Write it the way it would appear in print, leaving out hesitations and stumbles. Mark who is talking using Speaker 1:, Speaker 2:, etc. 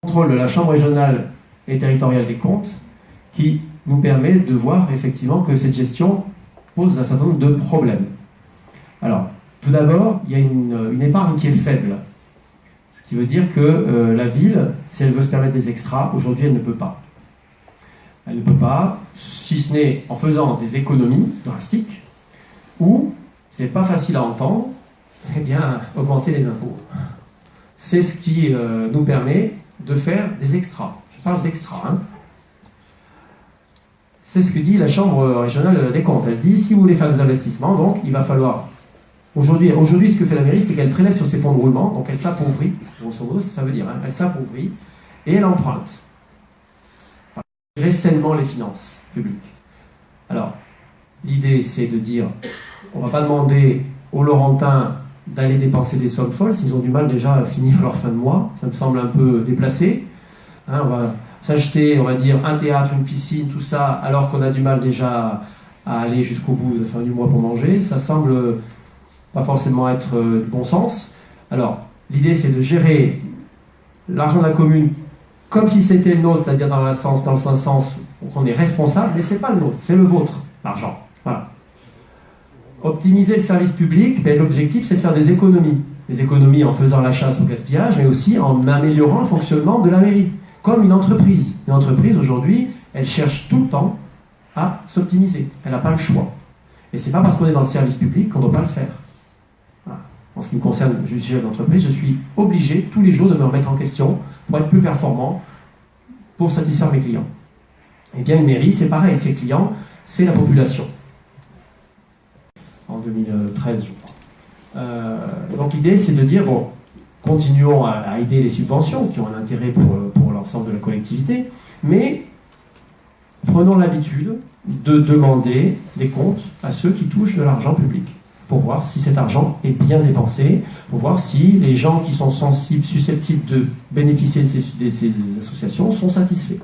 Speaker 1: contrôle de la Chambre régionale et territoriale des comptes qui nous permet de voir effectivement que cette gestion pose un certain nombre de problèmes. Alors, tout d'abord, il y a une épargne qui est faible. Ce qui veut dire que la ville, si elle veut se permettre des extras, aujourd'hui elle ne peut pas. Elle ne peut pas, si ce n'est en faisant des économies drastiques, ou, c'est pas facile à entendre, eh bien, augmenter les impôts. C'est ce qui nous permet de faire des extras. Je parle d'extras. Hein. C'est ce que dit la Chambre régionale des comptes. Elle dit, si vous voulez faire des investissements, donc, il va falloir... Aujourd'hui, ce que fait la mairie, c'est qu'elle prélève sur ses fonds de roulement, donc elle s'appauvrit, grosso modo, ça veut dire, hein, elle s'appauvrit, et elle emprunte. Gérer sainement les finances publiques. Alors, l'idée, c'est de dire, on ne va pas demander aux Laurentins d'aller dépenser des sommes folles, s'ils ont du mal déjà à finir leur fin de mois, ça me semble un peu déplacé. Hein, on va s'acheter, on va dire, un théâtre, une piscine, tout ça, alors qu'on a du mal déjà à aller jusqu'au bout de la fin du mois pour manger, ça semble pas forcément être du bon sens. Alors, l'idée, c'est de gérer l'argent de la commune comme si c'était le nôtre, c'est-à-dire dans le sens qu'on est responsable, mais ce n'est pas le nôtre, c'est le vôtre, l'argent. Voilà. Optimiser le service public, ben, l'objectif, c'est de faire des économies. Des économies en faisant la chasse au gaspillage, mais aussi en améliorant le fonctionnement de la mairie, comme une entreprise. Une entreprise, aujourd'hui, elle cherche tout le temps à s'optimiser. Elle n'a pas le choix. Et ce n'est pas parce qu'on est dans le service public qu'on ne doit pas le faire. Voilà. En ce qui me concerne, je suis chef d'entreprise, je suis obligé tous les jours de me remettre en question pour être plus performant, pour satisfaire mes clients. Eh bien, une mairie, c'est pareil. Ses clients, c'est la population. En 2013, je crois. Donc l'idée, c'est de dire, bon, continuons à aider les subventions qui ont un intérêt pour l'ensemble de la collectivité, mais prenons l'habitude de demander des comptes à ceux qui touchent de l'argent public, pour voir si cet argent est bien dépensé, pour voir si les gens qui sont sensibles, susceptibles de bénéficier de ces associations sont satisfaits.